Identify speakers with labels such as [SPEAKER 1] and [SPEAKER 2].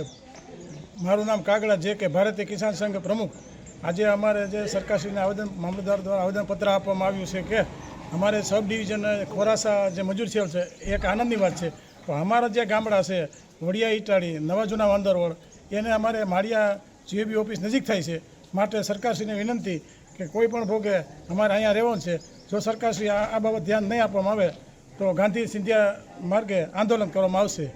[SPEAKER 1] કે મારું નામ કાગડા જે કે ભારતીય કિસાન સંઘ પ્રમુખ. આજે અમારે જે સરકારશ્રીને મામલતદાર દ્વારા આવેદનપત્ર આપવામાં આવ્યું છે કે અમારે સબ ડિવિઝન ખોરાસા જે મજૂર સેલ છે એક આનંદની વાત છે, પણ અમારા જે ગામડા છે વડિયા ઇટાળી, નવા જૂના વાંદરવડ, એને અમારે માળિયા જીએબી ઓફિસ નજીક થાય છે. માટે સરકારશ્રીને વિનંતી કે કોઈ પણ ભોગે અમારે અહીંયા રહેવાનું છે. જો સરકારશ્રી આ બાબત ધ્યાન નહીં આપવામાં આવે તો ગાંધી સિંધિયા માર્ગે આંદોલન કરવામાં આવશે.